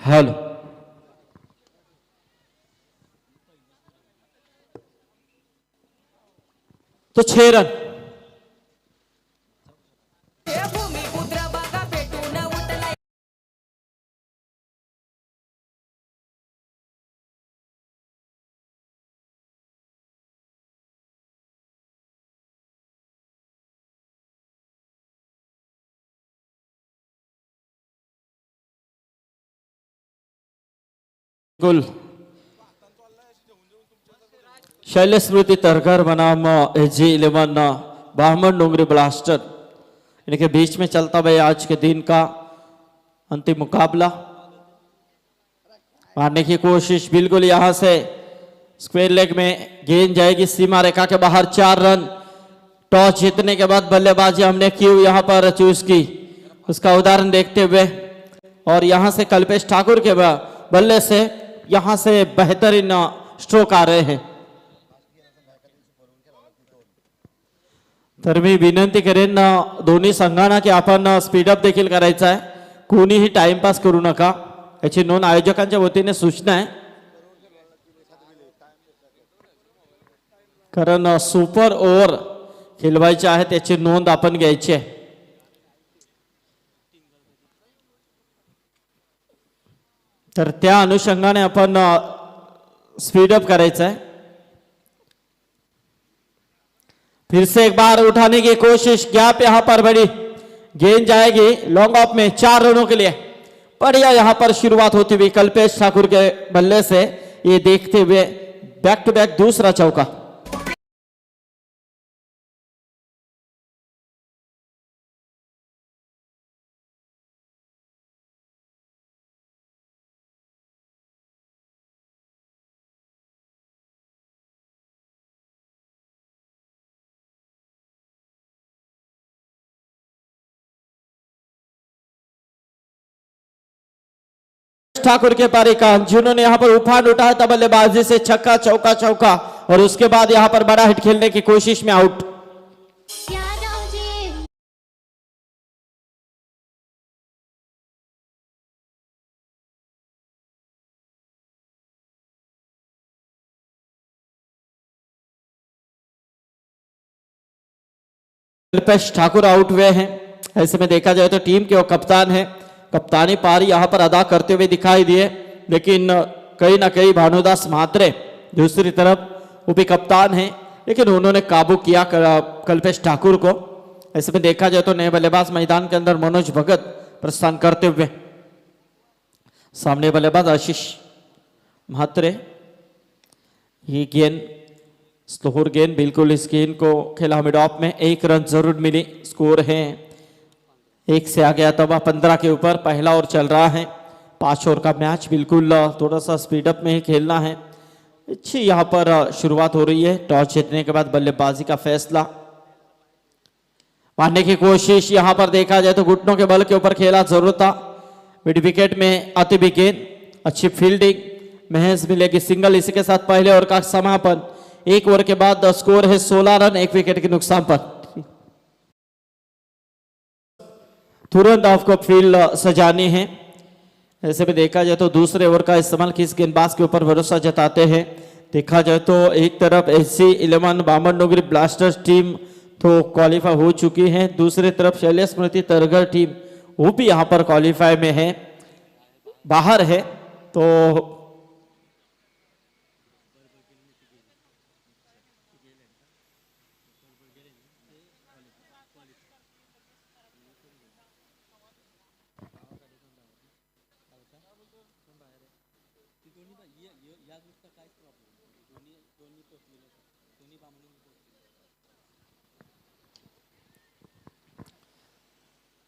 Hello. तो 6 run. बिल्कुल शैलेश स्मृति तरगर बनाम AG11 बामन डोंगरी ब्लास्टर इनके बीच में चलता भाई आज के दिन का अंतिम मुकाबला। मारने की कोशिश बिल्कुल यहां से स्क्वायर लेग में गेंद जाएगी सीमा रेखा के बाहर। 4 रन। टॉस जीतने के बाद बल्लेबाजी हमने क्यों यहां पर चूज की उसका उदाहरण देखते हुए और यहां से कल्पेश ठाकुर के बल्ले से यहां से बेहतरीन स्ट्रोक आ रहे हैं। तर मी विनंती करेन दोन्ही संघांना की आपण स्पीडअप देखील करायचा आहे, कोणीही टाइमपास करू नका याची नोंद आयोजकांच्या वतीने सूचना आहे, कारण सुपर ओव्हर खेळवायचे आहे त्याची नोंद आपण घ्यायची आहे। तर त्या अनुषंगाने आपण स्पीडअप करायचा है। फिर से एक बार उठाने की कोशिश, गैप यहां पर बड़ी, गेंद जाएगी लॉन्ग ऑफ में 4 रनों के लिए। बढ़िया यहां पर शुरुआत होती हुई कल्पेश ठाकुर के बल्ले से, ये देखते हुए बैक टू बैक दूसरा चौका। ठाकुर के पारी का जिन्होंने यहां पर उफान उठाया था बल्लेबाजी से, छक्का चौका चौका और उसके बाद यहां पर बड़ा हिट खेलने की कोशिश में आउट। कल्पेश ठाकुर आउट हुए हैं। ऐसे में देखा जाए तो टीम के वो कप्तान है, कप्तानी पारी यहां पर अदा करते हुए दिखाई दिए, लेकिन कहीं ना कहीं भानुदास म्हात्रे दूसरी तरफ वो भी कप्तान है, लेकिन उन्होंने काबू किया कल्पेश ठाकुर को। ऐसे में देखा जाए तो नए बल्लेबाज मैदान के अंदर मनोज भगत प्रस्थान करते हुए, सामने बल्लेबाज आशीष म्हात्रे। ये गेंद स्लोअर गेंद, बिल्कुल इस गेंद को खेला मिड ऑफ में, 1 रन जरूर मिली। स्कोर है 1 से आ गया तब 15 के ऊपर, पहला ओवर चल रहा है, 5 ओवर का मैच। बिल्कुल थोड़ा सा स्पीडअप में ही खेलना है। अच्छी यहाँ पर शुरुआत हो रही है। टॉस जीतने के बाद बल्लेबाजी का फैसला, मारने की कोशिश यहाँ पर देखा जाए तो घुटनों के बल के ऊपर खेला जरूर था। मिड विकेट में आती भी गेंद, अच्छी फील्डिंग, महज मिलेगी सिंगल। इसी के साथ पहले ओवर का समापन। 1 ओवर के बाद स्कोर है 16 रन 1 विकेट के नुकसान पर। तुरंत आपको फील्ड सजानी है। ऐसे में देखा जाए तो दूसरे ओवर का इस्तेमाल किस गेंदबाज के ऊपर भरोसा जताते हैं। देखा जाए तो एक तरफ AG11 बामन डोंगरी ब्लास्टर्स टीम तो क्वालिफाई हो चुकी है, दूसरी तरफ शैलेश स्मृति तरगर टीम वो भी यहाँ पर क्वालिफाई में है, बाहर है। तो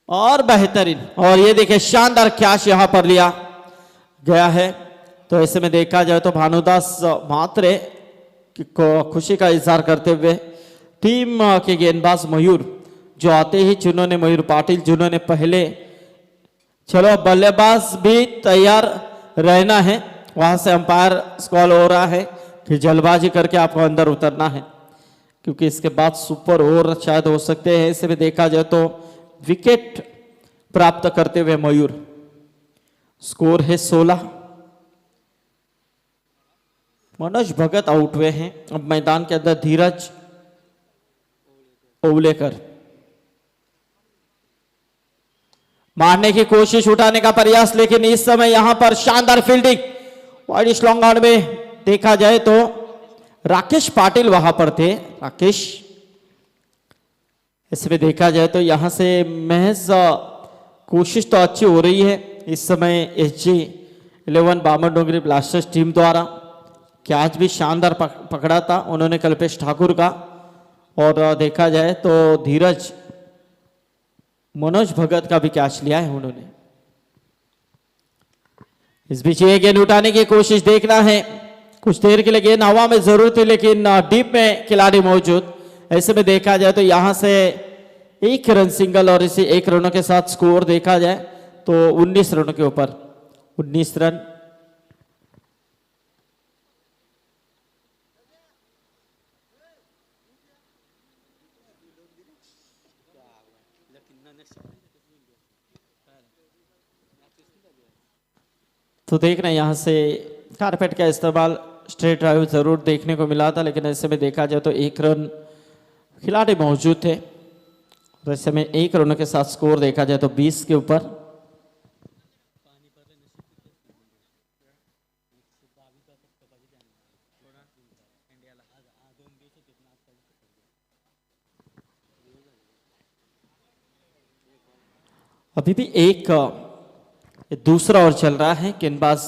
और बेहतरीन, और ये देखिए शानदार कैच यहां पर लिया गया है। तो ऐसे में देखा जाए तो भानुदास म्हात्रे को खुशी का इजहार करते हुए टीम के गेंदबाज मयूर जो आते ही, जिन्होंने मयूर पाटिल जिन्होंने पहले, चलो बल्लेबाज भी तैयार रहना है, वहां से अंपायर कॉल हो रहा है कि जल्दबाजी करके आपको अंदर उतरना है, क्योंकि इसके बाद सुपर ओवर शायद हो सकते हैं। ऐसे में देखा जाए तो विकेट प्राप्त करते हुए मयूर, स्कोर है 16। मनोज भगत आउट हुए हैं। अब मैदान के अंदर धीरज ओवलेकर। मारने की कोशिश, उठाने का प्रयास, लेकिन इस समय यहां पर शानदार फील्डिंग। वाइड स्लॉन्ग आउट में देखा जाए तो राकेश पाटिल वहां पर थे। राकेश, इसमें देखा जाए तो यहां से महज कोशिश तो अच्छी हो रही है इस समय SG11 बामन डोंगरी ब्लास्टर्स टीम द्वारा। कैच भी शानदार पकड़ा था उन्होंने कल्पेश ठाकुर का। और देखा जाए तो धीरज मनोज भगत का भी कैच लिया है उन्होंने। इस बीच ये गेंद उठाने की कोशिश, देखना है कुछ देर के लिए गेंद हवा में जरूर थी लेकिन डीप में खिलाड़ी मौजूद। ऐसे में देखा जाए तो यहां से 1 रन सिंगल और इसी 1 रनों के साथ स्कोर देखा जाए तो 19 रनों के ऊपर 19 रन। तो देख रहे हैं यहां से कारपेट का इस्तेमाल, स्ट्रेट ड्राइव जरूर देखने को मिला था लेकिन ऐसे में देखा जाए तो 1 रन खिलाड़ी मौजूद थे। ऐसे में 1 रनों के साथ स्कोर देखा जाए तो 20 के ऊपर। अभी भी एक दूसरा ओवर चल रहा है गेंदबाज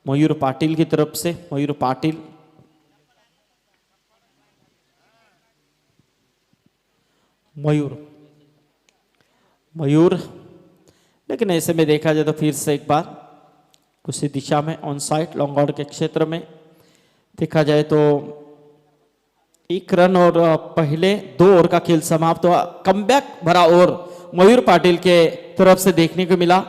मयूर पाटिल की तरफ से। मयूर पाटिल, मयूर लेकिन ऐसे में देखा जाए तो फिर से एक बार उसी दिशा में ऑन साइड लॉन्ग आउट के क्षेत्र में देखा जाए तो 1 रन और पहले 2 ओवर का खेल समाप्त हुआ। कमबैक भरा ओवर मयूर पाटिल के तरफ से देखने को मिला।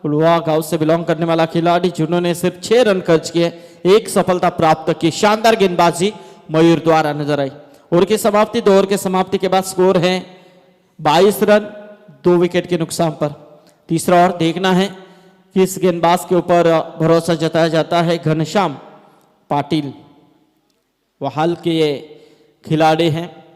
उलवा गांव से बिलोंग करने वाला खिलाड़ी जिन्होंने सिर्फ 6 रन खर्च किए, 1 सफलता प्राप्त की। शानदार गेंदबाजी मयूर द्वारा नजर आई। ओवर की समाप्ति, 2 ओवर के समाप्ति के बाद स्कोर है 22 रन 2 विकेट के नुकसान पर। तीसरा ओवर देखना है किस गेंदबाज के ऊपर भरोसा जताया जाता है। घनश्याम पाटिल वह हाल के खिलाड़ी हैं।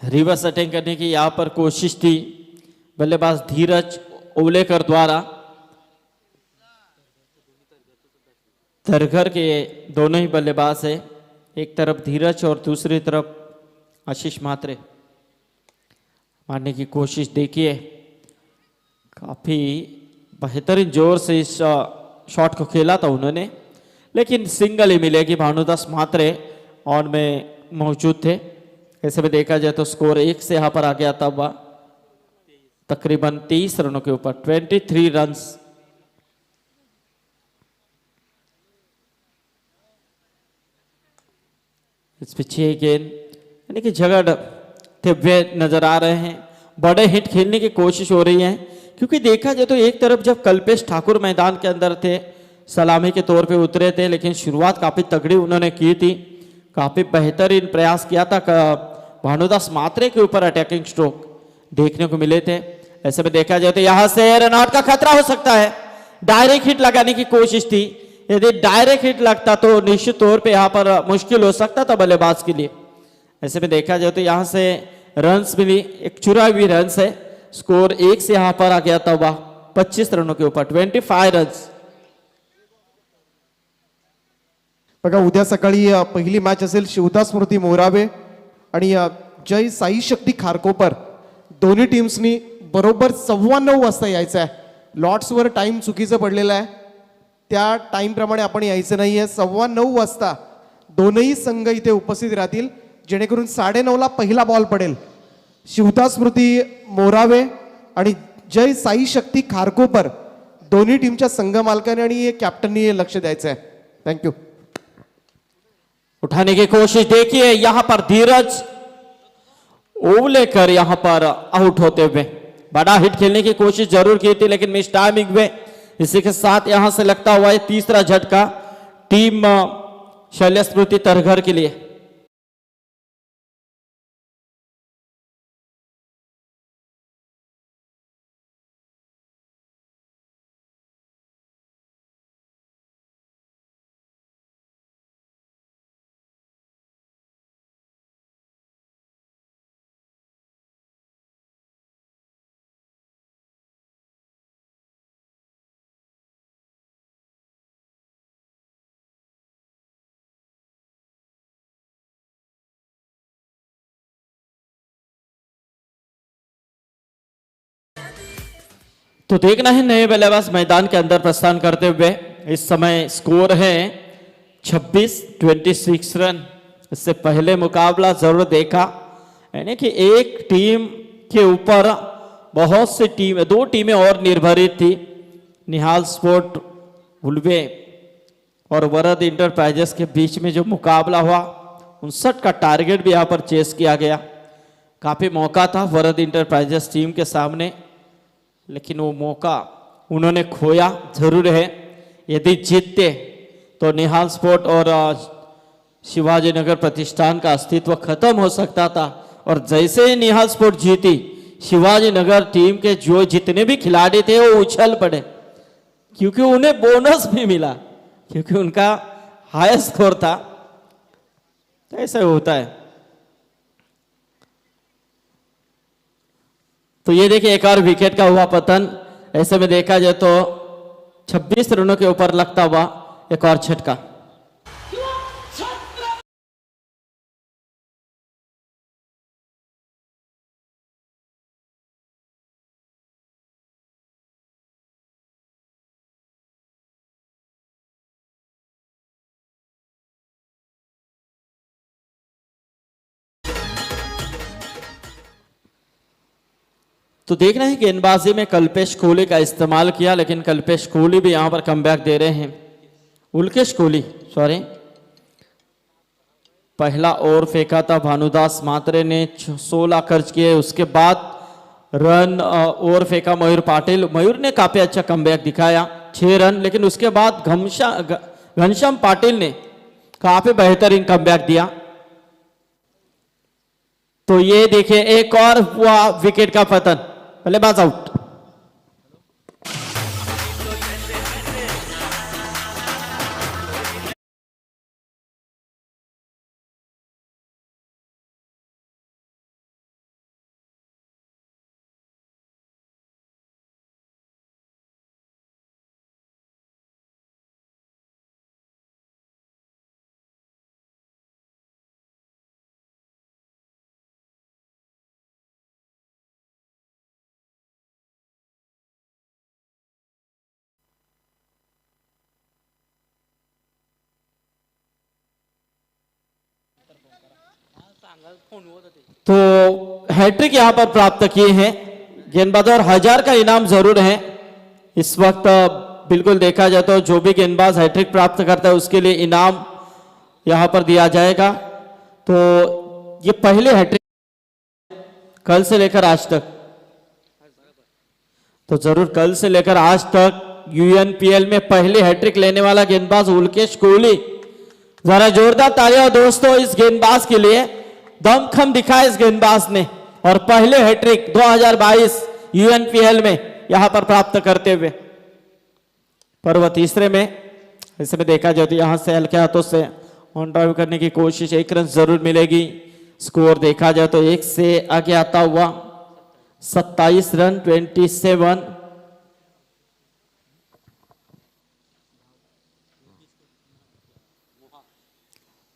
रिवर्स अटैक करने की यहां पर कोशिश थी बल्लेबाज धीरज ओवलेकर द्वारा। तरघर के दोनों ही बल्लेबाज है, एक तरफ धीरज और दूसरी तरफ आशीष म्हात्रे। मारने की कोशिश देखिए, काफी बेहतरीन जोर से इस शॉट को खेला था उन्होंने लेकिन सिंगल ही मिलेगी। भानुदास म्हात्रे ऑन में मौजूद थे। ऐसे में देखा जाए तो स्कोर 1 से यहां पर आ गया था वह तकरीबन 23 रनों के ऊपर 23 रन्स। इस पीछे गेंद यानी कि झगड़ते हुए नजर आ रहे हैं। बड़े हिट खेलने की कोशिश हो रही है क्योंकि देखा जाए तो एक तरफ जब कल्पेश ठाकुर मैदान के अंदर थे, सलामी के तौर पे उतरे थे लेकिन शुरुआत काफी तगड़ी उन्होंने की थी। काफी बेहतरीन प्रयास किया था। भानुदास म्हात्रे के ऊपर अटैकिंग स्ट्रोक देखने को मिले थे। ऐसे में देखा जाए तो यहां से रन आउट का खतरा हो सकता है। डायरेक्ट हिट लगाने की कोशिश थी, यदि डायरेक्ट हिट लगता तो निश्चित तौर पे यहां पर मुश्किल हो सकता था बल्लेबाज के लिए। ऐसे में देखा जाए तो यहां से रन्स मिली, एक चुराई हुई रन्स है। स्कोर 1 से यहां पर आ गया था वह 25 रनों के ऊपर 25 रन्स। बघा उद्या सकाळी पहिली मॅच असेल शिवदास स्मृती मोरावे आणि जय साई शक्ती खारकोपर। दोन्ही टीम्सनी बरोबर 9:15 वाजता यायचं आहे। लॉट्सवर टाइम चुकीचं पडलेलं आहे, त्या टाइम प्रमाणे आपण यायचं नाहीये। 9:15 वाजता दोनही संघ इथे उपस्थित राहतील जेणेकरून 9:30 ला पहिला बॉल पडेल। शिवदास स्मृती मोरावे आणि जय साई शक्ती खारकोपर दोन्ही टीमच्या संघ मालकाने आणि कॅप्टननी लक्ष द्यायचं आहे। थँक्यू। उठाने की कोशिश देखिए, यहां पर धीरज ओवलेकर यहां पर आउट होते हुए। बड़ा हिट खेलने की कोशिश जरूर की थी लेकिन मिस टाइमिंग में। इसी के साथ यहां से लगता हुआ है तीसरा झटका टीम शैल्य स्मृति तरघर के लिए। तो देखना है नए बल्लेबाज मैदान के अंदर प्रस्थान करते हुए। इस समय स्कोर है 26 रन। इससे पहले मुकाबला जरूर देखा, यानी कि एक टीम के ऊपर बहुत सी टीम, दो टीमें और निर्भरित थी। निहाल स्पोर्ट उल्वे और वरद इंटरप्राइजेस के बीच में जो मुकाबला हुआ 59 का टारगेट भी यहां पर चेस किया गया। काफी मौका था वरद इंटरप्राइजेस टीम के सामने, लेकिन वो मौका उन्होंने खोया जरूर है। यदि जीतते तो निहाल स्पोर्ट और शिवाजी नगर प्रतिष्ठान का अस्तित्व खत्म हो सकता था। और जैसे ही निहाल स्पोर्ट जीती, शिवाजी नगर टीम के जो जितने भी खिलाड़ी थे वो उछल पड़े, क्योंकि उन्हें बोनस भी मिला, क्योंकि उनका हाई स्कोर था। तो ऐसा होता है। तो ये देखिए एक और विकेट का हुआ पतन। ऐसे में देखा जाए तो 26 रनों के ऊपर लगता हुआ एक और झटका। तो देखना है गेंदबाजी में कल्पेश कोहली का इस्तेमाल किया, लेकिन कल्पेश कोहली भी यहां पर कमबैक दे रहे हैं। उल्केश कोहली सॉरी, पहला ओवर फेंका था भानुदास मात्रे ने, 16 खर्च किए। उसके बाद रन ओवर फेंका मयूर पाटिल। मयूर ने काफी अच्छा कमबैक दिखाया, 6 रन। लेकिन उसके बाद घनश्याम पाटिल ने काफी बेहतरीन कमबैक दिया। तो ये देखिए एक और हुआ विकेट का पतन, बल्लेबाज आउट। तो हैट्रिक यहां पर प्राप्त किए हैं गेंदबाज और 1000 का इनाम जरूर है इस वक्त। बिल्कुल देखा जाए तो जो भी गेंदबाज हैट्रिक प्राप्त करता है उसके लिए इनाम यहां पर दिया जाएगा। तो ये पहले हैट्रिक कल से लेकर आज तक, तो जरूर कल से लेकर आज तक यूएनपीएल में पहले हैट्रिक लेने वाला गेंदबाज उल्केश कोहली। जरा जोरदार तालियां दोस्तों इस गेंदबाज के लिए। दमखम दिखाया इस गेंदबाज ने और पहले हैट्रिक 2022 यूएनपीएल में यहां पर प्राप्त करते हुए। पर वह तीसरे में ऐसे में देखा जाए तो यहां से हल्के हाथों से ऑन ड्राइव करने की कोशिश, 1 रन जरूर मिलेगी। स्कोर देखा जाए तो 1 से आगे आता हुआ 27 रन 27।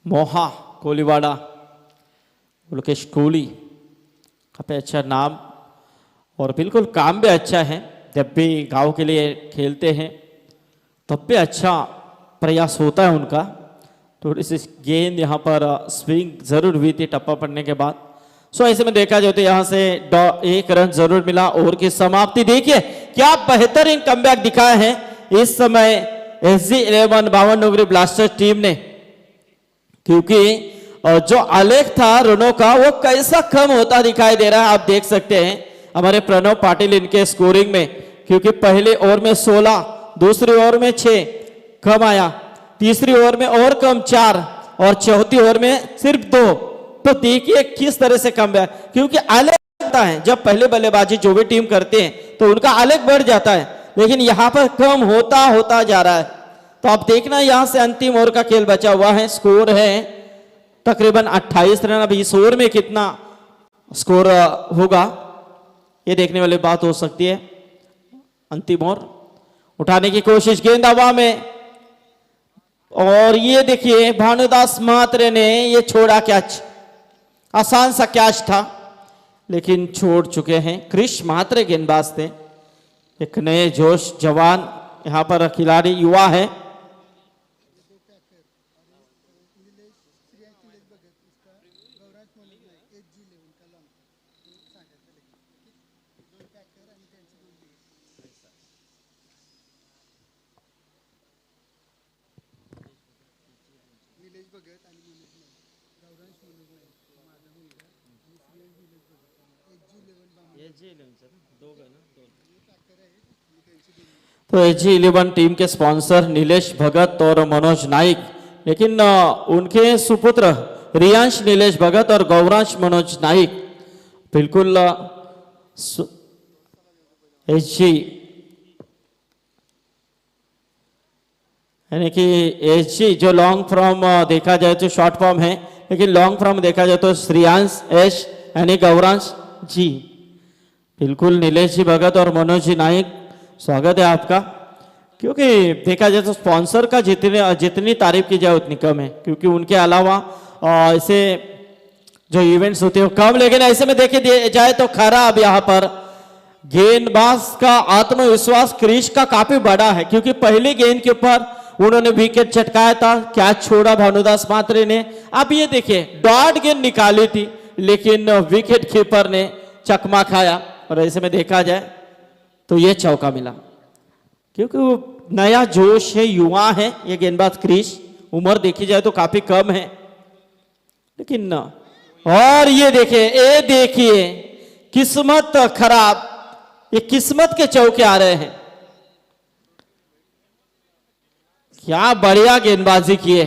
मोहा कोलीवाड़ा उल्केश कोहली, काफी अच्छा नाम और बिल्कुल काम भी अच्छा है। जब भी गांव के लिए खेलते हैं तब भी अच्छा प्रयास होता है उनका। थोड़ी सी गेंद यहाँ पर स्विंग जरूर हुई थी टप्पा पड़ने के बाद। सो ऐसे में देखा जाए तो यहाँ से 1 रन जरूर मिला। ओवर की समाप्ति देखिए क्या बेहतरीन कमबैक दिखाया है इस समय SG11 52 ब्लास्टर्स टीम ने, क्योंकि और जो आलेख था रनों का वो कैसा कम होता दिखाई दे रहा है। आप देख सकते हैं हमारे प्रणव पाटिल इनके स्कोरिंग में, क्योंकि पहले ओवर में 16, दूसरी ओवर में 6 कम आया, तीसरी ओवर में और कम 4 और चौथी ओवर में सिर्फ 2। तो देखिए किस तरह से कम है, क्योंकि आलेख बढ़ता है जब पहले बल्लेबाजी जो भी टीम करते हैं तो उनका आलेख बढ़ जाता है, लेकिन यहां पर कम होता होता जा रहा है। तो आप देखना यहां से अंतिम ओवर का खेल बचा हुआ है, स्कोर है तकरीबन 28 रन। अब इस ओवर में कितना स्कोर होगा ये देखने वाली बात हो सकती है। अंतिम ओवर उठाने की कोशिश, गेंद हवा में, और ये देखिए भानुदास महात्रे ने ये छोड़ा कैच, आसान सा कैच था लेकिन छोड़ चुके हैं। क्रिश महात्रे गेंदबाज थे, एक नए जोश जवान यहां पर खिलाड़ी युवा है। तो AG11 टीम के स्पॉन्सर नीलेश भगत और मनोज नाइक, लेकिन उनके सुपुत्र रियांश नीलेश भगत और गौरांश मनोज नाइक बिल्कुल AG यानी कि AG जो लॉन्ग फॉर्म देखा जाए तो शॉर्ट फॉर्म है, लेकिन लॉन्ग फॉर्म देखा जाए तो श्रेयांश एश यानी गौरांश जी। बिल्कुल नीलेश जी भगत और मनोज जी नाइक, स्वागत है आपका। क्योंकि देखा जाए तो स्पॉन्सर का जितनी तारीफ की जाए उतनी कम है, क्योंकि उनके अलावा ऐसे जो इवेंट्स होते हैं वो कम, लेकिन ऐसे में देखे जाए तो खराब यहाँ पर गेंदबाज का आत्मविश्वास क्रीज का काफी बड़ा है, क्योंकि पहली गेंद के ऊपर उन्होंने विकेट चटकाया था, कैच छोड़ा भानुदास महात्रे ने। अब ये देखिए डॉट गेंद निकाली थी लेकिन विकेट कीपर ने चकमा खाया, और ऐसे में देखा जाए तो ये चौका मिला, क्योंकि वो नया जोश है, युवा है ये गेंदबाज क्रिश, उम्र देखी जाए तो काफी कम है लेकिन और ये देखिए किस्मत खराब, ये किस्मत के चौके आ रहे हैं। क्या बढ़िया गेंदबाजी की है,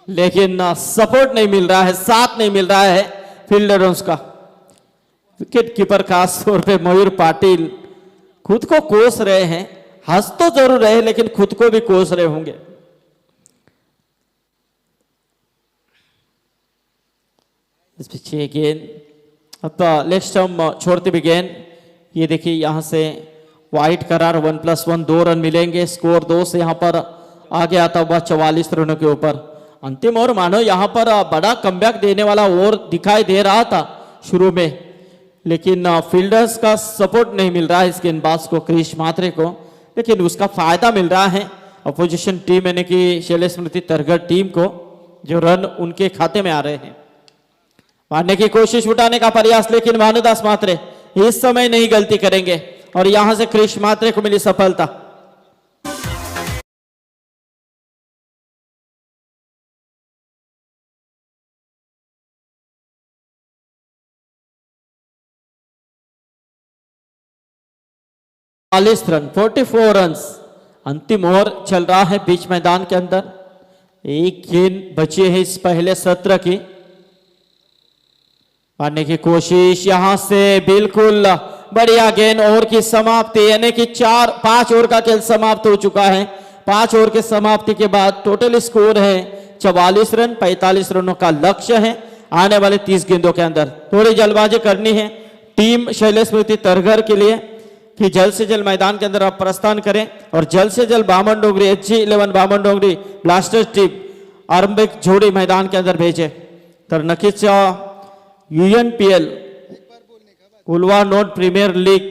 लेकिन सपोर्ट नहीं मिल रहा है, साथ नहीं मिल रहा है फील्डरों का। विकेट कीपर खास तौर पे मयूर पाटिल खुद को कोस रहे हैं, हंस तो जरूर रहे लेकिन खुद को भी कोस रहे होंगे। इस पीछे गेंद, अब लेग स्टंप छोड़ते भी गेंद, ये देखिए यहां से वाइड करार 1+1 2 रन मिलेंगे, स्कोर 2 से यहां पर आगे आता हुआ 44 रनों के ऊपर। अंतिम ओवर मानो यहां पर बड़ा कमबैक देने वाला ओवर दिखाई दे रहा था शुरू में, लेकिन फील्डर्स का सपोर्ट नहीं मिल रहा है इस गेंदबाज को क्रिश महात्रे को, लेकिन उसका फायदा मिल रहा है अपोजिशन टीम यानी कि शैलेश स्मृति तरगढ़ टीम को, जो रन उनके खाते में आ रहे हैं। मारने की कोशिश, उठाने का प्रयास, लेकिन भानुदास महात्रे इस समय नहीं गलती करेंगे और यहां से क्रिश महात्रे को मिली सफलता। रन 44 रन, अंतिम ओवर चल रहा है बीच मैदान के अंदर, एक गेंद बची है इस पहले सत्र की। मारने की कोशिश यहां से, बिल्कुल बढ़िया गेंद, ओवर की समाप्ति यानी कि 5 ओवर का खेल समाप्त हो चुका है। 5 ओवर के समाप्ति के बाद टोटल स्कोर है 44 रन, 45 रनों का लक्ष्य है आने वाले 30 गेंदों के अंदर। थोड़ी जल्दबाजी करनी है टीम शैलेश स्मृति तरगढ़ के लिए कि जल्द से जल्द मैदान के अंदर आप प्रस्थान करें और जल्द से जल्द बामन डोंगरी AG11 बामन डोंगरी ब्लास्टर्स टीम आरंभिक जोड़ी मैदान के अंदर भेजे। तर नक्कीच UNPL उलवा नोट प्रीमियर लीग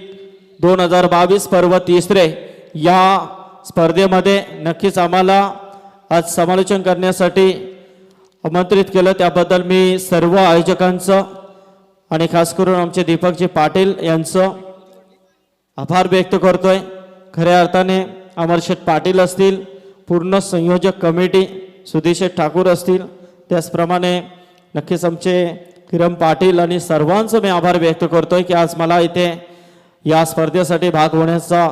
2022 पर्व 3 या स्पर्धेमध्ये नक्कीच आम्हाला आज समालोचन करण्यासाठी आमंत्रित केलं, त्याबद्दल मी सर्व आयोजकांचं आणि खास करून आमचे दीपकजी पाटील यांचं आभार व्यक्त करतोय। खऱ्या अर्थाने अमरशेठ पाटील असतील, पूर्ण संयोजक कमिटी सुधीशेठ ठाकूर असतील, त्याचप्रमाणे नक्कीच आमचे किरण पाटील आणि सर्वांचं मी आभार व्यक्त करतोय की आज मला इथे या स्पर्धेसाठी भाग होण्याचा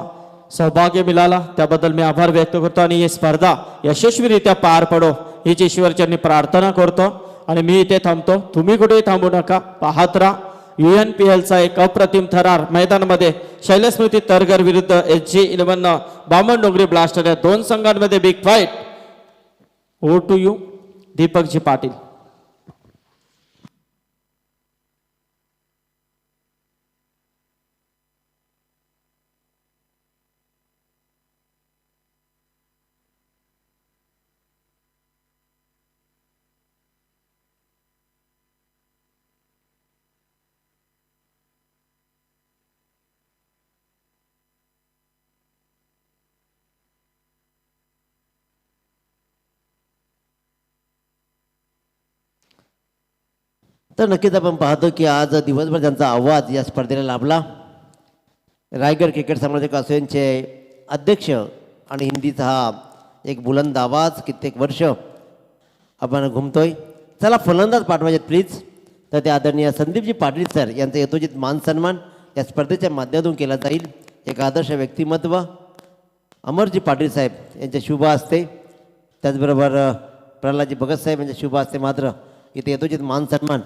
सौभाग्य मिळाला, त्याबद्दल मी आभार व्यक्त करतो आणि ही स्पर्धा यशस्वीरित्या पार पडो हीच ईश्वरचरणी प्रार्थना करतो आणि मी इथे थांबतो. तुम्ही कुठेही थांबू नका, पाहत राहा. UNPLचा एक अप्रतिम थरार मैदानामध्ये शैलस्मृती तरगर विरुद्ध SG11 बामणडोंगरी ब्लास्टर या दोन संघांमध्ये big fight. Over to you दीपकजी पाटील. तर नक्कीच आपण पाहतो की आज दिवसभर त्यांचा आवाज या स्पर्धेला लाभला. रायगड क्रिकेट समालोचक असोसिएशनचे अध्यक्ष आणि हिंदीचा हा एक बुलंद आवाज कित्येक वर्ष आपण घुमतोय. चला फलंदाज पाठवायचे प्लीज. तर ते आदरणीय संदीपजी पाटील सर यांचा यथोचित मान सन्मान या स्पर्धेच्या माध्यमातून केला जाईल. एक आदर्श व्यक्तिमत्व अमरजी पाटील साहेब यांच्या शुभ हस्ते, त्याचबरोबर प्रल्हादजी भगत साहेब यांच्या शुभ हस्ते मात्र इथे यथोचित मान सन्मान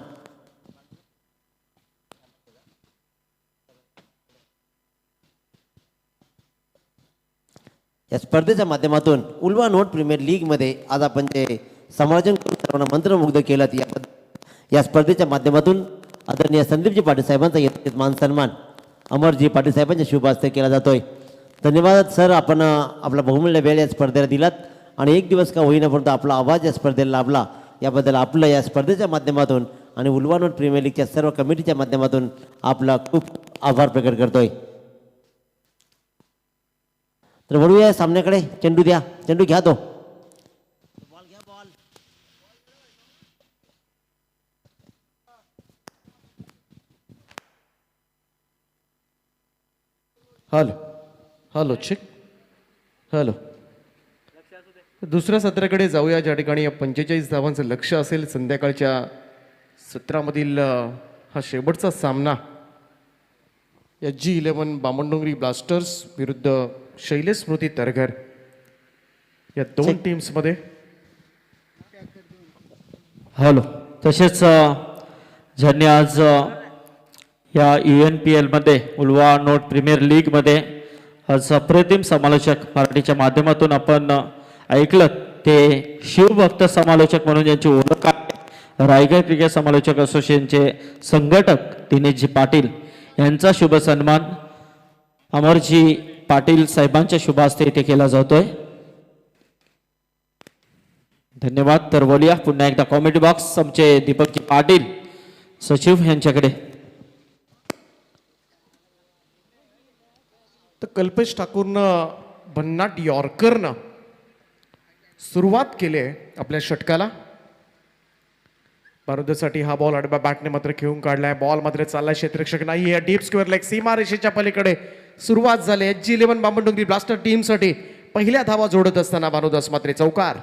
या स्पर्धेच्या माध्यमातून उल्वा नोट प्रीमियर लीगमध्ये आज आपण जे समालोचन करून सर्वांना मंत्रमुग्ध केलं या स्पर्धेच्या माध्यमातून आदरणीय संदीपजी पाटील साहेबांचा यथोचित मान सन्मान अमरजी पाटील साहेबांच्या शुभ हस्ते केला जातोय. धन्यवाद सर, आपण आपला बहुमूल्य वेळ या स्पर्धेला दिलात आणि एक दिवस का होईना परंतु आपला आवाज या स्पर्धेला लाभला, याबद्दल आपलं या स्पर्धेच्या माध्यमातून आणि उल्वा नोट प्रीमियर लीगच्या सर्व कमिटीच्या माध्यमातून आपला खूप आभार प्रकट करतोय. तर वळूया सामन्याकडे. चेंडू द्या, चेंडू घ्या तो. Hello hello check hello. दुसऱ्या सत्राकडे जाऊया, ज्या ठिकाणी 45 धावांचं लक्ष असेल. संध्याकाळच्या सत्रामधील हा शेवटचा सामना SG11 बामणडोंगरी ब्लास्टर्स विरुद्ध शैलेश स्मृती तरघर या दोन टीम्समध्ये. हॅलो. तसेच ज्यांनी आज या UNPL मध्ये उल्वा नोट प्रीमियर लीग मध्ये आज अप्रतिम समालोचक मराठीच्या माध्यमातून आपण ऐकलं ते शिवभक्त समालोचक म्हणून ज्यांची ओळख आहे, रायगड क्रिकेट समालोचक असोसिएशनचे संघटक दिनेशजी पाटील यांचा शुभ सन्मान अमरजी पाटील साहेबांच्या शुभ हस्ते इथे केला जातोय. धन्यवाद. तर बोलूया पुन्हा एकदा कॉमेडी बॉक्स आमचे दीपकजी पाटील सचिव यांच्याकडे. तर कल्पेश ठाकूरनं भन्नाट यॉर्करनं सुरुवात केली आहे आपल्या षटकाला. बारुदासाठी हा बॉल आडव्या बॅटने मात्र खेळून काढलाय. बॉल मात्र चालला क्षेत्ररक्षक नाही आहे. डीप स्क्वेअर लेग सीमारेषेच्या पलीकडे सुरुवात झाली SG11 बामणडोंगरी ब्लास्टर टीमसाठी. पहिल्या धावा जोडत असताना बारुदास मात्र चौकार.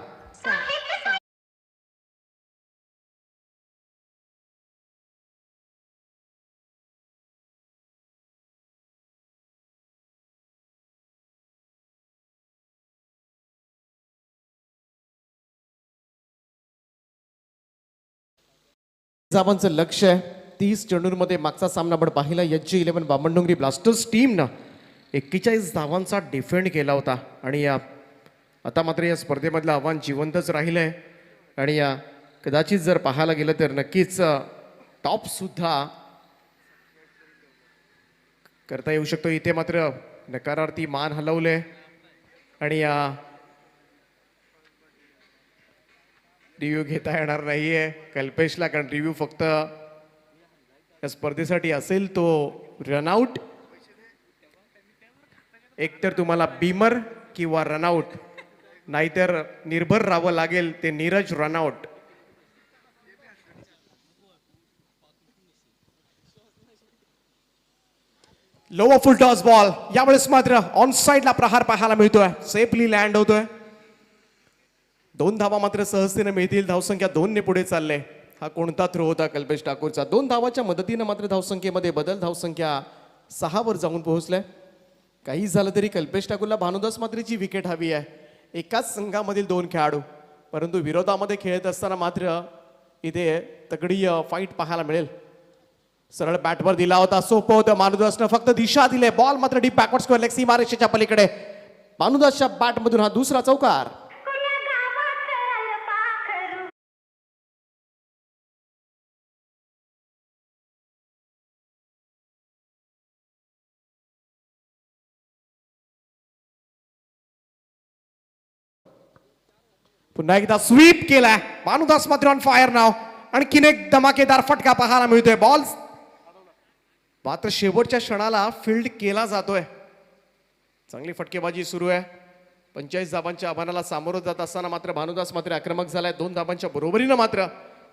धावांचं लक्ष आहे. 30 चेंडूंमध्ये मागचा सामना आपण पाहिला. SG11 बामणडोंगरी ब्लास्टर्स टीमनं 41 धावांचा डिफेंड केला होता आणि आता मात्र या स्पर्धेमधलं आव्हान जिवंतच राहिलं आहे आणि कदाचित जर पाहायला गेलं तर नक्कीच टॉप सुद्धा करता येऊ शकतो. इथे मात्र नकारार्थी मान हलवले आणि रिव्ह्यू घेता येणार नाहीये कल्पेशला, कारण रिव्ह्यू फक्त या स्पर्धेसाठी असेल तो रनआउट. एकतर तुम्हाला बीमर किंवा रनआउट, नाहीतर निर्भर राहावं लागेल ते Neeraj run out. Lower full toss ball, यावेळेस मात्र ऑन साइडला प्रहार पाहायला मिळतोय. सेफली लँड होतोय. 2 धावा मात्र सहजतेने मिळतील. धावसंख्या 2 ने पुढे चालले. हा कोणता थ्रो होता कल्पेश ठाकूरचा. 2 धावाच्या मदतीनं मात्र धावसंख्येमध्ये बदल, धावसंख्या 6 वर जाऊन पोहोचलाय. काही झालं तरी कल्पेश ठाकूरला भानुदास मात्रेची विकेट हवी आहे. एकाच संघामधील 2 खेळाडू, परंतु विरोधामध्ये खेळत असताना मात्र इथे तगडी फाईट पाहायला मिळेल. सरळ बॅटवर दिला होता, सोपं होतं. भानुदासनं फक्त दिशा दिले. बॉल मात्र डीप बॅकवर्ड स्क्वेअर लेग सीमारेषेच्या पलीकडे. भानुदासच्या बॅटमधून हा दुसरा चौकार. पुन्हा एकदा स्वीप केलाय. भानुदास मात्र ऑन फायर नाव. आणखीन एक धमाकेदार फटका पाहायला मिळतोय. बॉल मात्र शेवटच्या क्षणाला फील्ड केला जातोय. चांगली फटकेबाजी सुरू आहे. 45 धाबांच्या आव्हानाला सामोरं जात असताना मात्र भानुदास मात्र आक्रमक झालाय. 2 धाबांच्या बरोबरीनं मात्र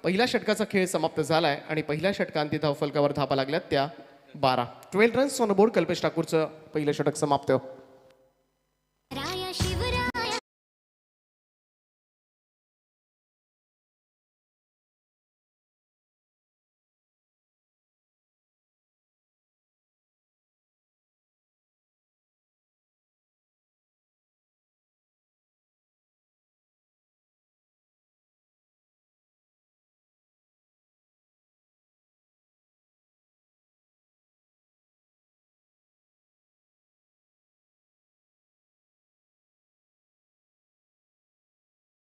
पहिल्या षटकाचा खेळ समाप्त झालाय आणि पहिल्या षटकांती धावफलकावर धापा लागल्यात त्या 12. 12 रन्स ऑन बोर्ड. कल्पेश ठाकूरचं पहिलं षटक समाप्त.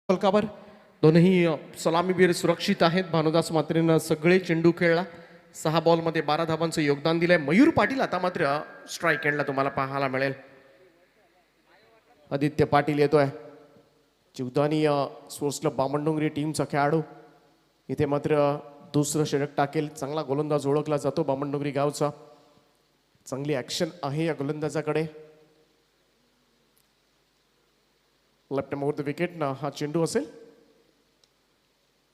फलकावर दोनही सलामीवीर सुरक्षित आहेत. भानुदास मात्रेनं सगळे चेंडू खेळला. 6 बॉलमध्ये 12 धावांचं योगदान दिलंय. मयूर पाटील आता मात्र स्ट्राईक एंडला तुम्हाला पाहायला मिळेल. आदित्य पाटील येतोय. जीवदानी स्पोर्ट्स क्लब बामणडोंगरी टीमचा खेळाडू. इथे मात्र दुसरं षटक टाकेल. चांगला गोलंदाज ओळखला जातो बामणडोंगरी गावचा. चांगली ऍक्शन आहे या गोलंदाजाकडे. लेफ्ट मोर द विकेट ना हा चेंडू असेल.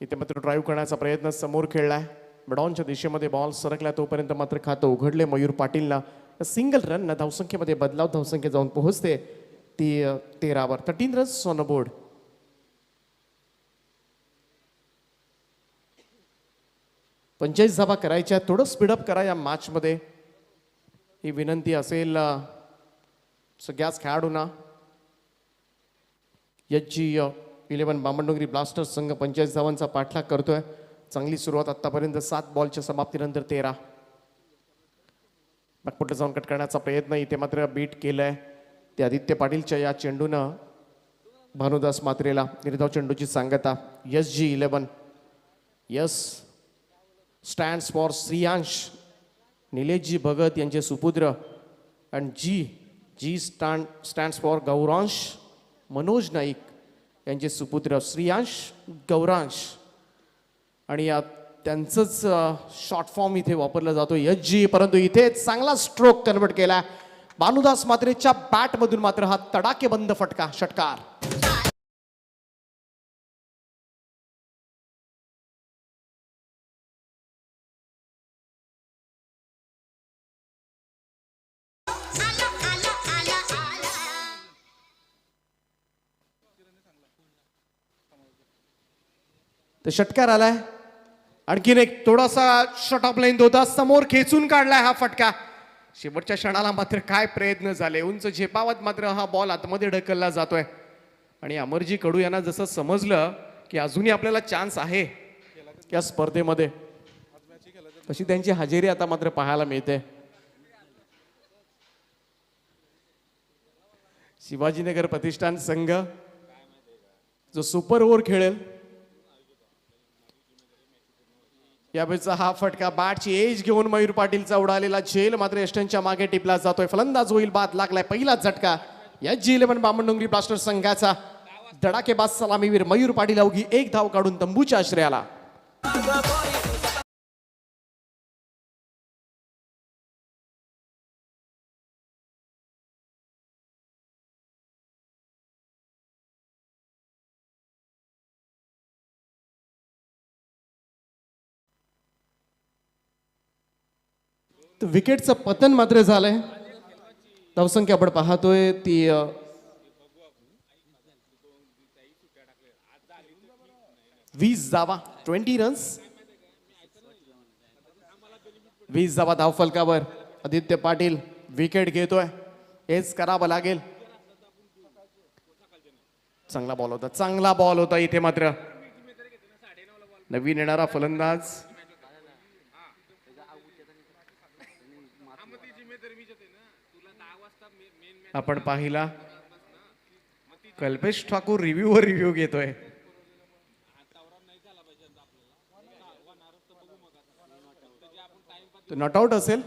इथे मात्र ड्राईव्ह करण्याचा प्रयत्न समोर खेळलाय. मिडॉनच्या दिशेमध्ये बॉल सरकला तोपर्यंत मात्र खातं उघडले मयूर पाटीलला. सिंगल रन ना धावसंख्येमध्ये बदलाव. धावसंख्या जाऊन पोहोचते ती 13 वर. 13 रन्स ऑन बोर्ड. पंचेचाळीस धावा करायच्या. थोडं स्पीडअप करा या मॅचमध्ये ही विनंती असेल सगळ्याच खेळाडूंना. याची 11 बामणडोंगरी ब्लास्टर्स संघ 45 धावांचा पाठलाग करतोय. चांगली सुरुवात आतापर्यंत. 7 बॉलच्या समाप्तीनंतर 13. बॅकफुटला जाऊन कट करण्याचा प्रयत्न इथे मात्र बीट केलाय. ते आदित्य पाटीलच्या या चेंडूनं भानुदास मात्रेला निर्धाव चेंडूची सांगता. SG11 S stands for Shriyansh निलेशजी भगत यांचे सुपुत्र. आणि G stands for Gauransh Manoj Naik यांचे सुपुत्र श्रियांश गौरांश. आणि या त्यांचंच शॉर्ट फॉर्म इथे वापरला जातो SG. परंतु इथे चांगला स्ट्रोक कन्वर्ट केला भानुदास मात्रेच्या बॅटमधून. मात्र हा तडाकेबंद फटका षटकार. तर षटकार आलाय. आणखीन एक थोडासा शॉट ऑफ लाईन होता. समोर खेचून काढलाय हा फटका. शेवटच्या क्षणाला मात्र काय प्रयत्न झाले. उंच झेपावत मात्र हा बॉल आतमध्ये ढकलला जातोय. आणि अमरजी कडू यांना जसं समजलं की अजूनही आपल्याला चान्स आहे या स्पर्धेमध्ये, तशी त्यांची हजेरी आता मात्र पाहायला मिळते. शिवाजीनगर प्रतिष्ठान संघ जो सुपर ओव्हर खेळेल यावेळेचा हा फटका बॅटची एज घेऊन मयूर पाटीलचा उडालेला झेल मात्र यष्टनच्या मागे टिपला जातोय. फलंदाज होईल बाद लागलाय. पहिला झटका SG11 बामणडोंगरी ब्लास्टर्स संघाचा. धडाकेबाज सलामीवीर मयूर पाटील अवघी 1 धाव काढून तंबूच्या आश्रयाला. विकेटचं पतन मात्र झालंय. धावसंख्या आपण पाहतोय ती 20 धावा 20 रन्स. 20 धावा धावफलकावर. आदित्य पाटील विकेट घेतोय, हेच करावं लागेल. चांगला बॉल होता इथे मात्र. नवीन येणारा फलंदाज आपण पाहिला. कल्पेश ठाकूर रिव्ह्यू घेतोय. तो नॉट आउट असेल.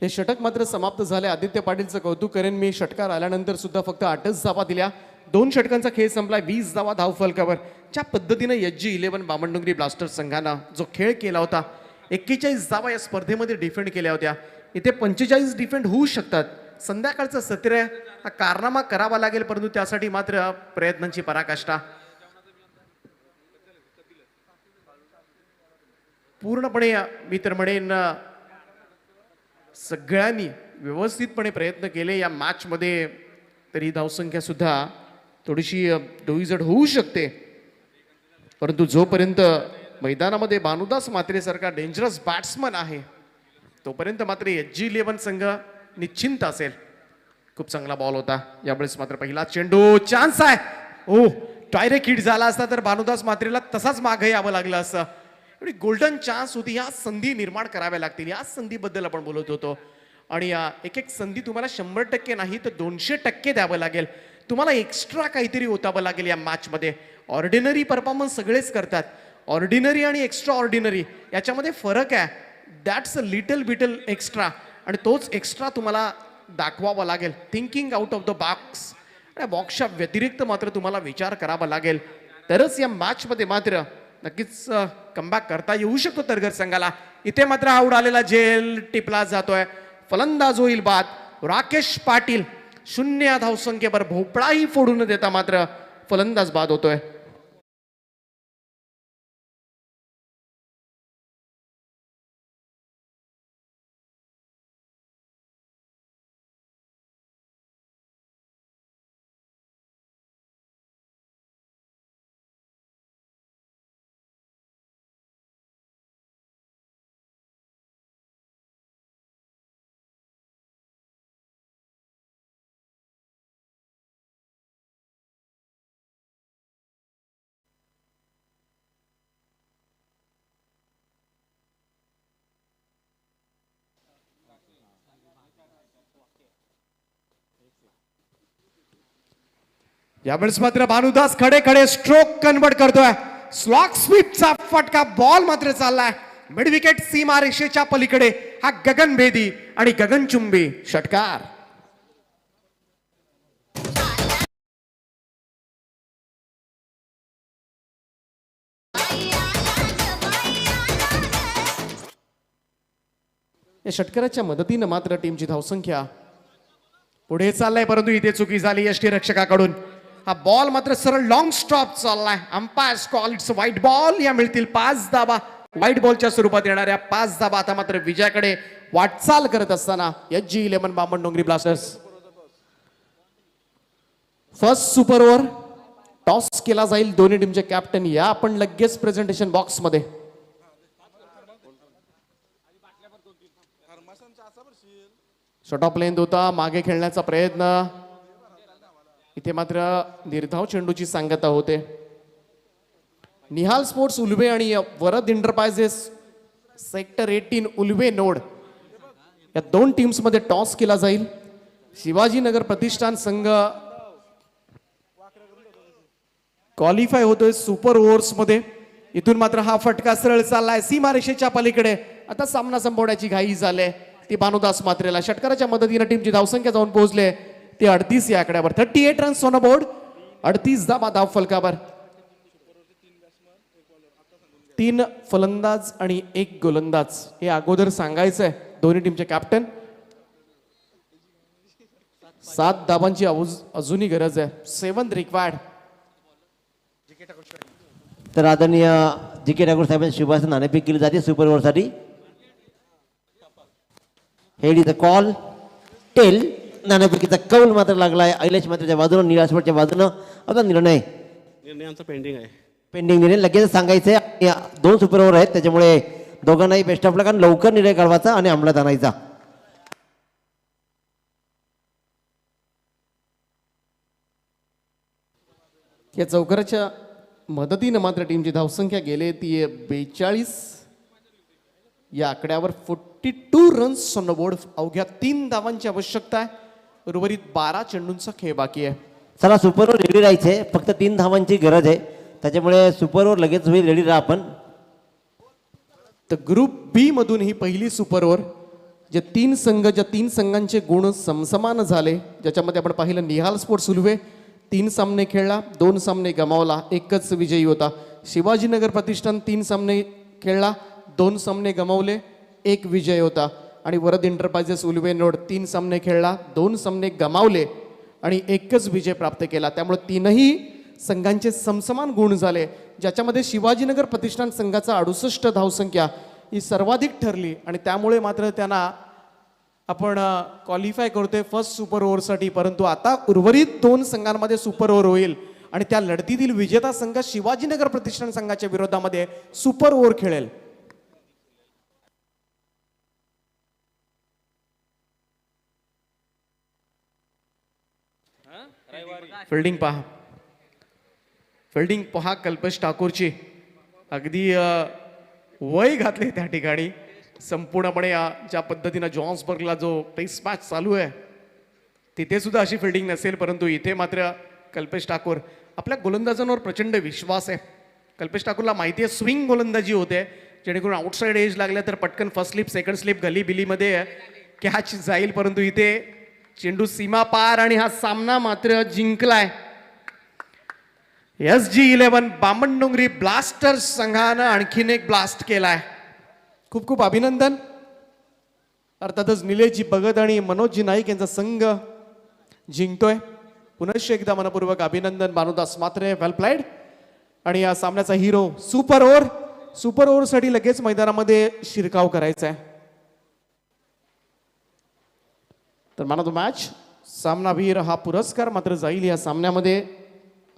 हे षटक मात्र समाप्त झाले. आदित्य पाटीलचं कौतुक करेन मी. षटकार आल्यानंतर सुद्धा फक्त 8च धावा दिल्या. 2 षटकांचा खेळ संपलाय. 20 धावा धावफलकावर. ज्या पद्धतीने SG11 बामणडोंगरी ब्लास्टर्स संघानं जो खेळ केला होता, 41 धावा या स्पर्धेमध्ये डिफेंड केल्या होत्या. इथे 45 डिफेंड होऊ शकतात. संध्याकाळचं सत्र हा कारनामा करावा लागेल, परंतु त्यासाठी मात्र प्रयत्नांची पराकाष्ठा. पूर्णपणे मी तर म्हणेन सगळ्यांनी व्यवस्थितपणे प्रयत्न केले या मॅच मध्ये. तरी धावसंख्या सुद्धा थोडीशी डोईजड होऊ शकते, परंतु जोपर्यंत मैदानामध्ये भानुदास मात्रेसारखा डेंजरस बॅट्समन आहे तोपर्यंत मात्र SG11 संघ निश्चिंत असेल. खूप चांगला बॉल होता यावेळेस. मात्र पहिला चेंडू चान्स आहे. ओ डायरेक्ट हिट झाला असता तर भानुदास मात्रेला तसाच मागे यावं लागलं असतं. एवढी गोल्डन चान्स होती. या संधी निर्माण कराव्या लागतील. या संधीबद्दल आपण बोलत होतो. आणि एक संधी तुम्हाला 100% नाही तर 200% द्यावं लागेल. तुम्हाला एक्स्ट्रा काहीतरी ओतावं लागेल या मॅचमध्ये. ऑर्डिनरी परफॉर्मन्स सगळेच करतात. ऑर्डिनरी आणि एक्स्ट्रा ऑर्डिनरी याच्यामध्ये फरक आहे. That's a little extra. आणि तोच एक्स्ट्रा तुम्हाला दाखवावा लागेल. Thinking out of the box. आणि बॉक्सच्या व्यतिरिक्त मात्र तुम्हाला विचार करावा लागेल, तरच या मॅचमध्ये मात्र नक्कीच कमबॅक करता येऊ शकतो तरगर संघाला. इथे मात्र आऊट आलेला जेल टिपला जातोय. फलंदाज होईल बाद. राकेश पाटील 0 धावसंख्येवर भोपळाही फोडून देता मात्र फलंदाज बाद होतोय. यावेळेस मात्र भानुदास खडे स्ट्रोक कन्वर्ट करतोय. स्लॉक स्वीपचा फटका बॉल मात्र चाललाय मिड विकेट सीमा रेषेच्या पलीकडे. हा गगनभेदी आणि गगनचुंबी षटकार. या षटकाराच्या मदतीनं मात्र टीमची धावसंख्या पुढे चाललाय, परंतु इथे चुकी झाली यष्टीरक्षकाकडून. हा बॉल मात्र सरळ लॉंग स्टॉप चाललाय. Umpire call it's white ball. या मिळतील 5 धावा. व्हाईट बॉलच्या स्वरूपात येणाऱ्या 5 धावा आता मात्र विजयाकडे वाटचाल करत असताना SG11 Bamandongri blasters. First super over toss केला जाईल. दोन्ही टीमचे कॅप्टन या आपण लगेच प्रेझेंटेशन बॉक्स मध्ये. शॉट ऑफ लेंथ होता. मागे खेळण्याचा प्रयत्न. इथे मात्र निर्धाव चेंडूची सांगता होते. निहाल स्पोर्ट्स उल्वे आणि Varad enterprises sector 18 Ulwe node या 2 टीम्स मध्ये टॉस केला जाईल. शिवाजीनगर प्रतिष्ठान संघ क्वालिफाय होतोय सुपर ओव्हर्स मध्ये. इथून मात्र हा फटका सरळ चाललाय सीमारेषेच्या पलीकडे. आता सामना संपवण्याची घाई झाली ती भानुदास मात्रेला. षटकाराच्या मदतीने टीमची धावसंख्या जाऊन पोहोचले ते 38 या आकड्यावर. 38 रन्स ऑन बोर्ड. 38 धावा धाव फलकावर. 3 फलंदाज आणि 1 गोलंदाज हे अगोदर सांगायचंय दोन्ही टीमचे कॅप्टन. 7 धावांची अजूनही गरज आहे. 7 रिक्वायर्ड. तर आदरणीय GK ठाकूर साहेबांची शुभासन नाणेफेक केली जाते सुपर ओव्हरसाठी. Head is the call. Tail. नाणेफेकीचा कौल मात्र लागलाय ऐलेश मात्रेच्या बाजूनं. निळास्पटच्या बाजूनं आता निर्णय आमचा पेंडिंग आहे. पेंडिंग निर्णय लगेच सांगायचे. आणि 2 सुपर ओव्हर आहेत, त्याच्यामुळे दोघांनाही बेस्ट ऑफ लक आणि लवकर निर्णय काढवायचा आणि अंमलात आणायचा. या चौकाराच्या मदतीनं मात्र टीमची धावसंख्या गेले ती 42. या आकड्यावर 42 रन्स ऑन द बोर्ड. अवघ्या 3 धावांची आवश्यकता आहे. उर्वरित 12 चेंडूंचा खेळ बाकी आहे. चला सुपर ओव्हर रेडी राहायचे, फक्त 3 धावांची गरज आहे, त्याच्यामुळे सुपर ओव्हर लगेच होईल, रेडी राहा आपण. तर ग्रुप बी मधून ही पहिली सुपर ओव्हर. जे 3 संघ, ज्या 3 संघांचे गुण समसमान झाले, ज्याच्यामध्ये आपण पाहिलं निहाल स्पोर्ट्स सुलवे 3 सामने खेळला, 2 सामने गमावला, एकच विजयी होता. शिवाजीनगर प्रतिष्ठान 3 सामने खेळला, 2 सामने गमावले, 1 विजय होता. आणि वरद एंटरप्राइजेस उलवे नोड 3 सामने खेळला, 2 सामने गमावले आणि एकच विजय प्राप्त केला. त्यामुळे 3ही संघांचे समसमान गुण झाले, ज्याच्यामध्ये शिवाजीनगर प्रतिष्ठान संघाचा 68 धावसंख्या ही सर्वाधिक ठरली. आणि त्यामुळे मात्र त्यांना आपण क्वालिफाय करतोय फर्स्ट सुपर ओव्हरसाठी. परंतु आता उर्वरित 2 संघांमध्ये सुपर ओव्हर होईल आणि त्या लढतीतील विजेता संघ शिवाजीनगर प्रतिष्ठान संघाच्या विरोधामध्ये सुपर ओव्हर खेळेल. फिल्डिंग पहा, फिल्डिंग पहा कल्पेश ठाकूरची. अगदी वय घातले त्या ठिकाणी. संपूर्णपणे ज्या पद्धतीनं जॉन्सबर्गला जो टेस्ट मॅच चालू आहे तिथे सुद्धा अशी फिल्डिंग नसेल, परंतु इथे मात्र कल्पेश ठाकूर, आपल्या गोलंदाजांवर प्रचंड विश्वास आहे. कल्पेश ठाकूरला माहिती आहे स्विंग गोलंदाजी होते, जेणेकरून आउटसाईड एज लागल्या तर पटकन फर्स्ट स्लिप सेकंड स्लिप गली बिलीमध्ये कॅच जाईल. परंतु इथे चेंडू सीमा पार आणि हा सामना मात्र जिंकलाय. SG11 बामणडोंगरी ब्लास्टर्स संघानं आणखीन एक ब्लास्ट केलाय. खूप खूप अभिनंदन. अर्थातच निलेशजी भगत आणि मनोजजी नाईक यांचा संघ जिंकतोय. पुनश्च एकदा मनपूर्वक अभिनंदन. भानुदास मात्रे वेल प्लाइड. आणि या सामन्याचा हिरो सुपर ओव्हर. सुपर ओव्हरसाठी लगेच मैदानामध्ये शिरकाव करायचा आहे. तर मॅन ऑफ द मॅच सामनावीर हा पुरस्कार मात्र जाईल या सामन्यामध्ये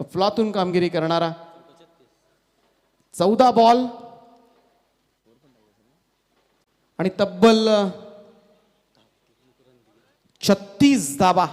अफलातून कामगिरी करणारा 14 बॉल आणि तब्बल 36 धावा